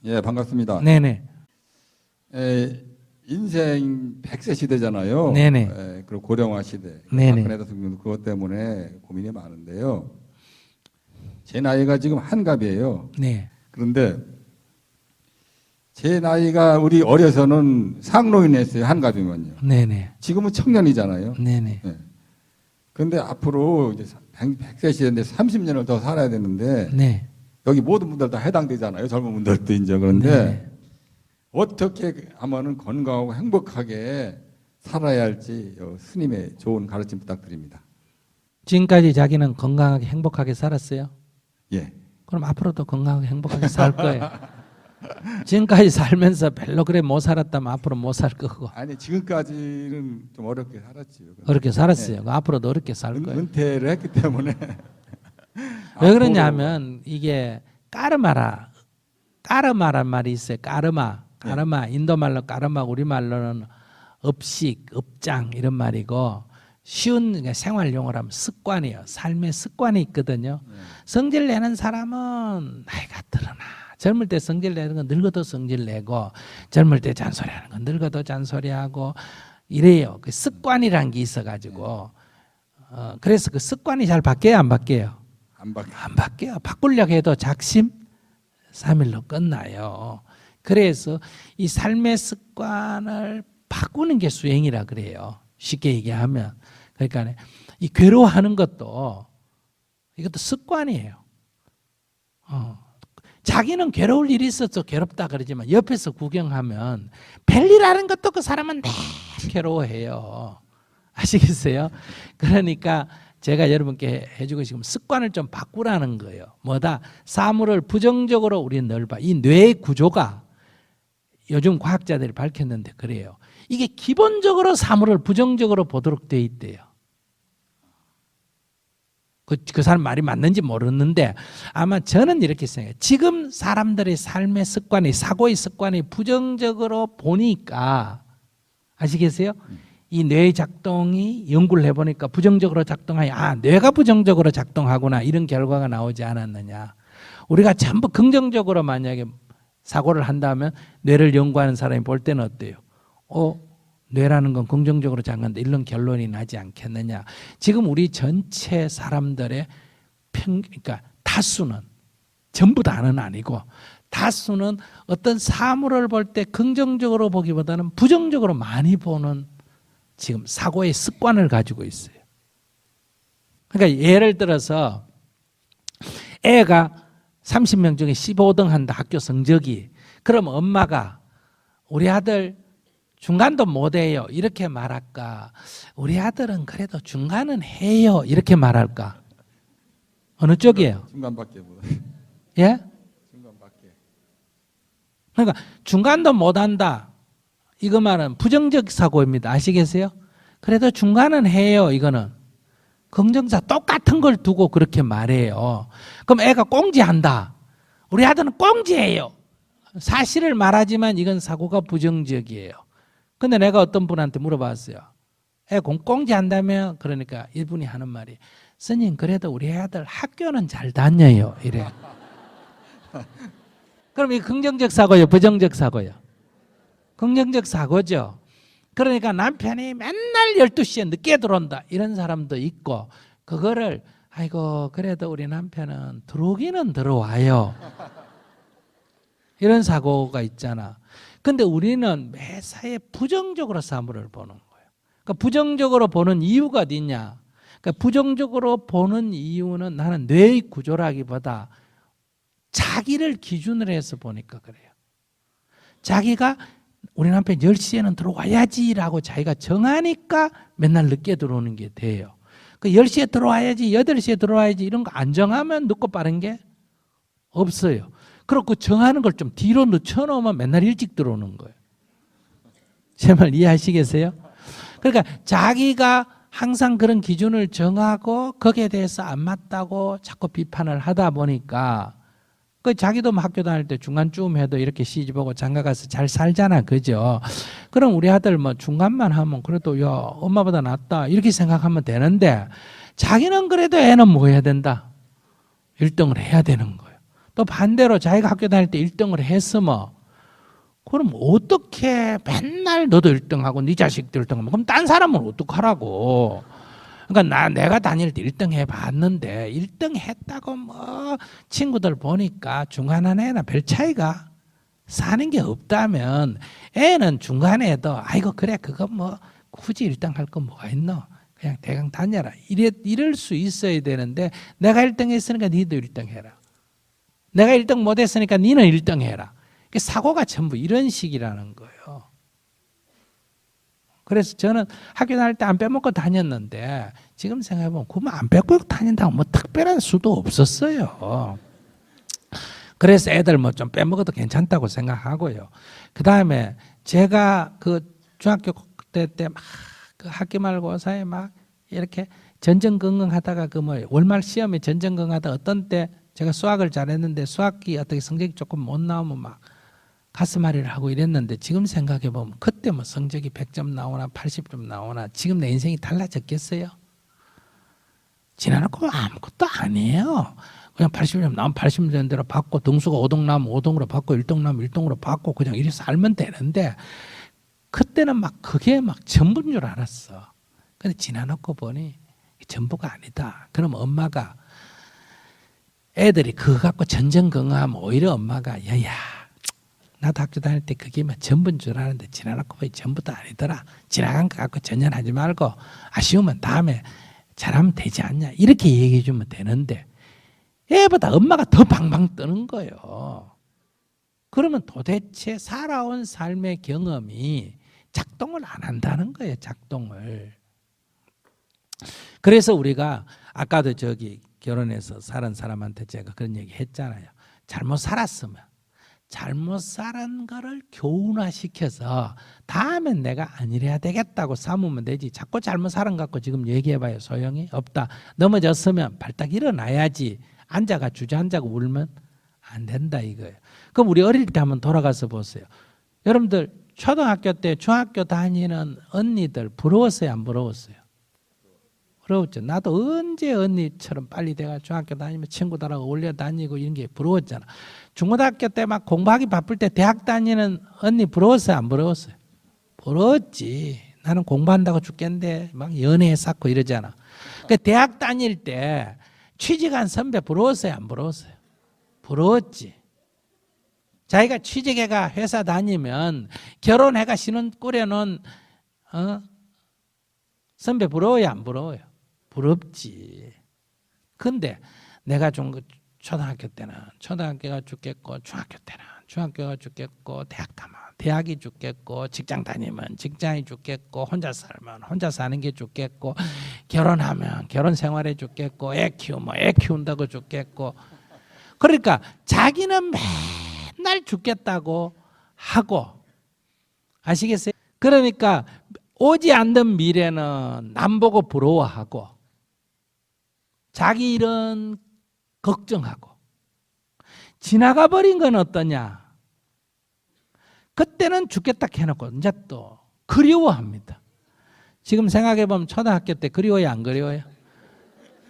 예, 반갑습니다. 네네. 인생 100세 시대잖아요. 네네. 그리고 고령화 시대. 네네. 박근혜 대통령도 그것 때문에 고민이 많은데요. 제 나이가 지금 한갑이에요. 네. 그런데 제 나이가 우리 어려서는 상노인이었어요. 한갑이면요. 네네. 지금은 청년이잖아요. 네네. 예. 그런데 앞으로 이제 100세 시대인데 30년을 더 살아야 되는데 네. 여기 모든 분들 다 해당되잖아요. 젊은 분들도 이제. 그런데 네. 어떻게 하면은 건강하고 행복하게 살아야 할지 스님의 좋은 가르침 부탁드립니다. 지금까지 자기는 건강하게 행복하게 살았어요? 예. 그럼 앞으로도 건강하게 행복하게 살 거예요. 지금까지 살면서 별로 그래 못 살았다면 앞으로 못 살 거고. 아니 지금까지는 좀 어렵게 살았지요. 어렵게 살았어요. 앞으로도 어렵게 살 거예요. 은퇴를 했기 때문에. 왜 그러냐면 이게 까르마란 말이 있어요. 까르마. 인도 말로 까르마, 우리 말로는 업식, 업장 이런 말이고 쉬운 그러니까 생활 용어로 하면 습관이에요. 삶의 습관이 있거든요. 성질 내는 사람은 나이가 들어나. 젊을 때 성질 내는 건 늙어도 성질 내고 젊을 때 잔소리하는 건 늙어도 잔소리하고 이래요. 그 습관이라는 게 있어가지고 그래서 그 습관이 잘 바뀌어요, 안 바뀌어요? 안 바뀌어요. 바꾸려고 해도 작심삼일로 끝나요. 그래서 이 삶의 습관을 바꾸는 게 수행이라 그래요. 쉽게 얘기하면. 그러니까 이 괴로워하는 것도 이것도 습관이에요. 자기는 괴로울 일이 있어서 괴롭다 그러지만 옆에서 구경하면 별일하는 것도 그 사람은 늘 괴로워해요. 아시겠어요? 그러니까 제가 여러분께 해주고 싶은 습관을 좀 바꾸라는 거예요. 뭐다? 사물을 부정적으로 우리는 늘 봐. 이 뇌의 구조가 요즘 과학자들이 밝혔는데 그래요. 이게 기본적으로 사물을 부정적으로 보도록 돼 있대요. 그 사람 말이 맞는지 모르는데 아마 저는 이렇게 생각해요. 지금 사람들의 삶의 습관이 사고의 습관이 부정적으로 보니까 아시겠어요? 이 뇌 작동이 연구를 해보니까 부정적으로 작동하니 뇌가 부정적으로 작동하구나 이런 결과가 나오지 않았느냐. 우리가 전부 긍정적으로 만약에 사고를 한다면 뇌를 연구하는 사람이 볼 때는 어때요? 뇌라는 건 긍정적으로 작용한다 이런 결론이 나지 않겠느냐. 지금 우리 전체 사람들의 그러니까 다수는 전부 다는 아니고 다수는 어떤 사물을 볼 때 긍정적으로 보기보다는 부정적으로 많이 보는 지금 사고의 습관을 가지고 있어요. 그러니까 예를 들어서 애가 30명 중에 15등 한다 학교 성적이. 그럼 엄마가 우리 아들 중간도 못해요 이렇게 말할까? 우리 아들은 그래도 중간은 해요 이렇게 말할까? 어느 쪽이에요? 중간밖에 못. 예? 중간밖에. 그러니까 중간도 못한다 이거 말은 부정적 사고입니다. 아시겠어요? 그래도 중간은 해요 이거는 긍정사 똑같은 걸 두고 그렇게 말해요. 그럼 애가 꽁지한다. 우리 아들은 꽁지예요. 사실을 말하지만 이건 사고가 부정적이에요. 근데 내가 어떤 분한테 물어봤어요. 애 꽁지한다며? 그러니까 이분이 하는 말이 스님 그래도 우리 아들 학교는 잘 다녀요 이래. 그럼 이 긍정적 사고예요 부정적 사고예요? 긍정적 사고죠. 그러니까 남편이 맨날 12시에 늦게 들어온다 이런 사람도 있고 그거를 아이고 그래도 우리 남편은 들어오기는 들어와요 이런 사고가 있잖아. 근데 우리는 매사에 부정적으로 사물을 보는 거예요. 그러니까 부정적으로 보는 이유가 어디냐? 그러니까 부정적으로 보는 이유는 나는 뇌의 구조라기보다 자기를 기준으로 해서 보니까 그래요. 자기가 우리 남편 10시에는 들어와야지라고 자기가 정하니까 맨날 늦게 들어오는 게 돼요. 그 10시에 들어와야지 8시에 들어와야지 이런 거 안 정하면 늦고 빠른 게 없어요. 그리고 정하는 걸 좀 뒤로 늦춰놓으면 맨날 일찍 들어오는 거예요. 제 말 이해하시겠어요? 그러니까 자기가 항상 그런 기준을 정하고 거기에 대해서 안 맞다고 자꾸 비판을 하다 보니까 그 자기도 학교 다닐 때 중간쯤 해도 이렇게 시집오고 장가가서 잘 살잖아. 그죠? 그럼 우리 아들 뭐 중간만 하면 그래도 야 엄마보다 낫다 이렇게 생각하면 되는데 자기는 그래도 애는 뭐 해야 된다? 1등을 해야 되는 거예요. 또 반대로 자기가 학교 다닐 때 1등을 했으면 그럼 어떻게 맨날 너도 1등하고 네 자식도 1등하면 그럼 딴 사람은 어떡하라고. 그러니까 내가 다닐 때 1등 해봤는데 1등 했다고 뭐 친구들 보니까 중간한 애나 별 차이가 사는 게 없다면 애는 중간에도 아이고 그래 그거 뭐 굳이 1등 할 거 뭐가 있노 그냥 대강 다녀라 이럴 수 있어야 되는데 내가 1등 했으니까 니도 1등 해라. 내가 1등 못했으니까 니는 1등 해라. 사고가 전부 이런 식이라는 거예요. 그래서 저는 학교 다닐 때 안 빼먹고 다녔는데 지금 생각해보면 그러면 안 빼먹고 다닌다고 뭐 특별한 수도 없었어요. 그래서 애들 뭐 좀 빼먹어도 괜찮다고 생각하고요. 그 다음에 제가 그 중학교 때 막 그 학기 말고사에 막 이렇게 전전긍긍하다가 그 뭐 월말 시험에 전전긍긍하다 어떤 때 제가 수학을 잘했는데 수학기 어떻게 성적이 조금 못 나오면 막 가슴앓이를 하고 이랬는데 지금 생각해보면 그때 뭐 성적이 100점 나오나 80점 나오나 지금 내 인생이 달라졌겠어요? 지나놓고 아무것도 아니에요. 그냥 80점 나오면 80점 대로 받고 등수가 5등 나오면 5등으로 받고 1등 나오면 1등으로 받고 그냥 이렇게 살면 되는데 그때는 막 그게 막 전부인 줄 알았어. 근데 지나놓고 보니 전부가 아니다. 그럼 엄마가 애들이 그거 갖고 전전긍긍하면 오히려 엄마가 야야 나도 학교 다닐 때 그게 막 전부인 줄 알았는데 지나놓고 보니 전부도 아니더라. 지나간 거 갖고 전전하지 말고 아쉬우면 다음에 잘하면 되지 않냐. 이렇게 얘기해 주면 되는데 애보다 엄마가 더 방방 뜨는 거예요. 그러면 도대체 살아온 삶의 경험이 작동을 안 한다는 거예요. 작동을. 그래서 우리가 아까도 저기 결혼해서 살은 사람한테 제가 그런 얘기 했잖아요. 잘못 살았으면 잘못 살은 거를 교훈화시켜서 다음엔 내가 안 이래야 되겠다고 삼으면 되지. 자꾸 잘못 살은 거 갖고 지금 얘기해봐요. 소용이 없다. 넘어졌으면 발딱 일어나야지. 앉아가 주저앉아가 울면 안 된다 이거예요. 그럼 우리 어릴 때 한번 돌아가서 보세요. 여러분들 초등학교 때 중학교 다니는 언니들 부러웠어요? 안 부러웠어요? 부러웠죠. 나도 언제 언니처럼 빨리 내가 중학교 다니면 친구들하고 어울려 다니고 이런 게 부러웠잖아. 중고등학교 때 막 공부하기 바쁠 때 대학 다니는 언니 부러웠어요? 안 부러웠어요? 부러웠지. 나는 공부한다고 죽겠는데 막 연애 쌓고 이러잖아. 그 대학 다닐 때 취직한 선배 부러웠어요? 안 부러웠어요? 부러웠지. 자기가 취직해가 회사 다니면 결혼해가 신혼 꾸려놓은 선배 부러워요? 안 부러워요? 부럽지. 근데 내가 초등학교 때는 초등학교가 죽겠고 중학교 때는 중학교가 죽겠고 대학 가면 대학이 죽겠고 직장 다니면 직장이 죽겠고 혼자 살면 혼자 사는 게 죽겠고 결혼하면 결혼 생활에 죽겠고 애 키우면 애 키운다고 죽겠고 그러니까 자기는 맨날 죽겠다고 하고 아시겠어요? 그러니까 오지 않는 미래는 남 보고 부러워하고 자기 일은 걱정하고 지나가 버린 건 어떠냐? 그때는 죽겠다 해놓고 이제 또 그리워합니다. 지금 생각해보면 초등학교 때 그리워요? 안 그리워요?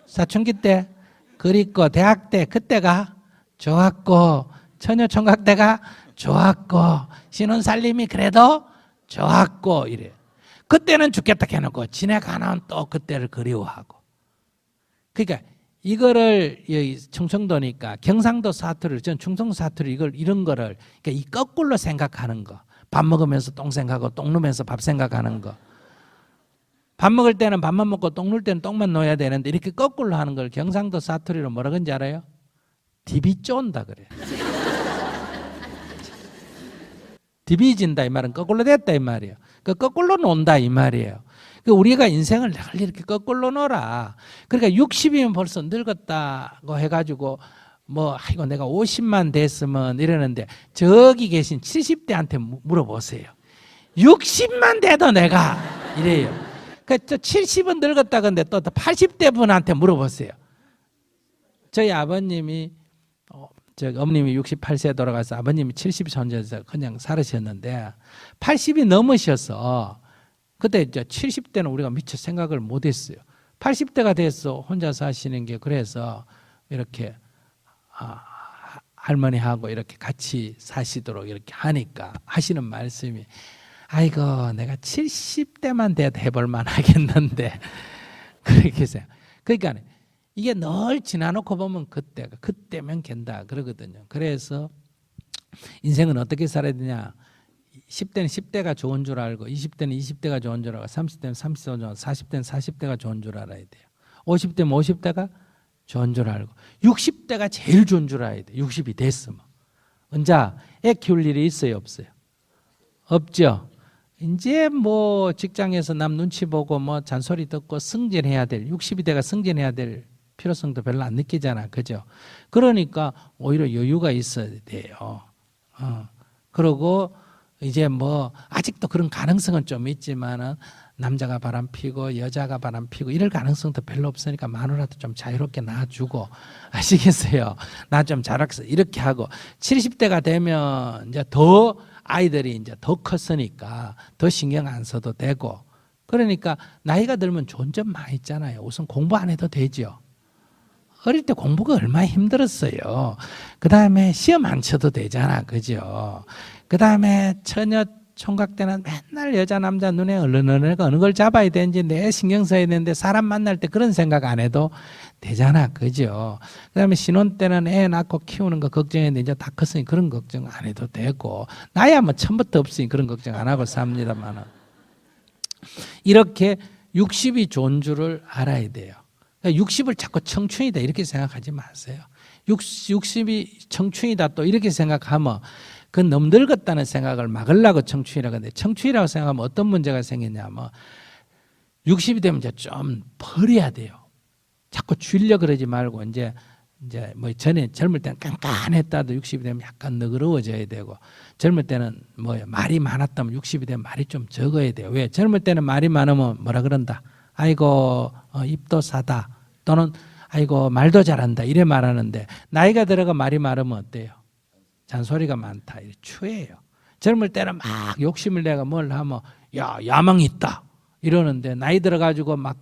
사춘기 때 그립고 대학 때 그때가 좋았고 처녀총각 때가 좋았고 신혼살림이 그래도 좋았고 이래요. 그때는 죽겠다 해놓고 지나가는 또 그때를 그리워하고 그러니까 이거를 충청도니까 경상도 사투리를 전 충청도 사투리 이런 거를 그러니까 이 거꾸로 생각하는 거. 밥 먹으면서 똥 생각하고 똥 누면서 밥 생각하는 거. 밥 먹을 때는 밥만 먹고 똥 눌 때는 똥만 놓아야 되는데 이렇게 거꾸로 하는 걸 경상도 사투리로 뭐라 그런지 알아요? 디비 쫀다 그래. 디비진다 이 말은 거꾸로 됐다 이 말이에요. 그 거꾸로 논다 이 말이에요. 우리가 인생을 늘 이렇게 거꾸로 놀아. 그러니까 60이면 벌써 늙었다고 해가지고 뭐 아이고 내가 50만 됐으면 이러는데 저기 계신 70대한테 물어보세요. 60만 돼도 내가 이래요. 그러니까 70은 늙었다 근데 또 80대 분한테 물어보세요. 저희 아버님이 어머님이 68세 돌아가서 아버님이 70이 손자에서 그냥 살으셨는데 80이 넘으셔서 그때 이제 70대는 우리가 미처 생각을 못했어요. 80대가 돼서 혼자 사시는 게 그래서 이렇게 할머니하고 이렇게 같이 사시도록 이렇게 하니까 하시는 말씀이 아이고 내가 70대만 돼도 해볼 만하겠는데 그렇게 해서 그러니까 이게 늘 지나놓고 보면 그때면 된다 그러거든요. 그래서 인생은 어떻게 살아야 되냐? 10대는 10대가 좋은 줄 알고 20대는 20대가 좋은 줄 알고 30대는 30대가 좋은 줄 알고 40대는 40대가 좋은 줄 알아야 돼요. 50대는 50대가 좋은 줄 알고 60대가 제일 좋은 줄 알아야 돼요. 60이 됐으면. 언제 애 키울 일이 있어요? 없어요? 없죠. 이제 뭐 직장에서 남 눈치 보고 뭐 잔소리 듣고 승진해야 될 60이 돼가 승진해야 될 필요성도 별로 안 느끼잖아. 그죠? 그러니까 오히려 여유가 있어야 돼요. 그리고 이제 뭐 아직도 그런 가능성은 좀 있지만은 남자가 바람 피고 여자가 바람 피고 이럴 가능성도 별로 없으니까 마누라도 좀 자유롭게 놔주고 아시겠어요? 나 좀 자락서 이렇게 하고 70대가 되면 이제 더 아이들이 이제 더 컸으니까 더 신경 안 써도 되고 그러니까 나이가 들면 좋은 점 많이 있잖아요. 우선 공부 안 해도 되죠. 어릴 때 공부가 얼마나 힘들었어요. 그 다음에 시험 안 쳐도 되잖아. 그죠? 그 다음에 처녀 총각 때는 맨날 여자 남자 눈에 얼른얼른 어느 걸 잡아야 되는지 내 신경 써야 되는데 사람 만날 때 그런 생각 안 해도 되잖아. 그죠? 그 다음에 신혼 때는 애 낳고 키우는 거 걱정했는데 이제 다 컸으니 그런 걱정 안 해도 되고 나야 뭐 처음부터 없으니 그런 걱정 안 하고 삽니다만 이렇게 60이 좋은 줄을 알아야 돼요. 60을 자꾸 청춘이다 이렇게 생각하지 마세요. 60이 청춘이다 또 이렇게 생각하면 그건 너무 늙었다는 생각을 막으려고 청춘이라고 하는데 청춘이라고 생각하면 어떤 문제가 생기냐면 60이 되면 이제 좀 버려야 돼요. 자꾸 줄려 그러지 말고 이제 뭐 전에 젊을 때는 깐깐했다도 60이 되면 약간 너그러워져야 되고 젊을 때는 뭐 말이 많았다면 60이 되면 말이 좀 적어야 돼요. 왜? 젊을 때는 말이 많으면 뭐라 그런다. 아이고 입도 사다 또는 아이고 말도 잘한다 이래 말하는데 나이가 들어가 말이 많으면 어때요? 잔소리가 많다 이래 추해요. 젊을 때는 막 욕심을 내가 뭘 하면 야 야망이 있다 이러는데 나이 들어가지고 막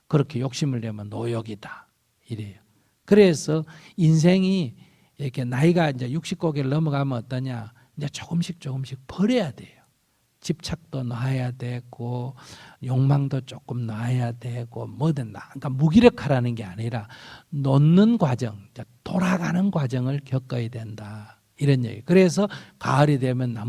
그렇게 욕심을 내면 노욕이다 이래요. 그래서 인생이 이렇게 나이가 이제 60고개를 넘어가면 어떠냐? 이제 조금씩 버려야 돼요. 집착도 놔야 되고 욕망도 조금 놔야 되고 뭐든 그러니까 무기력하라는 게 아니라 놓는 과정, 돌아가는 과정을 겪어야 된다. 이런 얘기. 그래서 가을이 되면 나무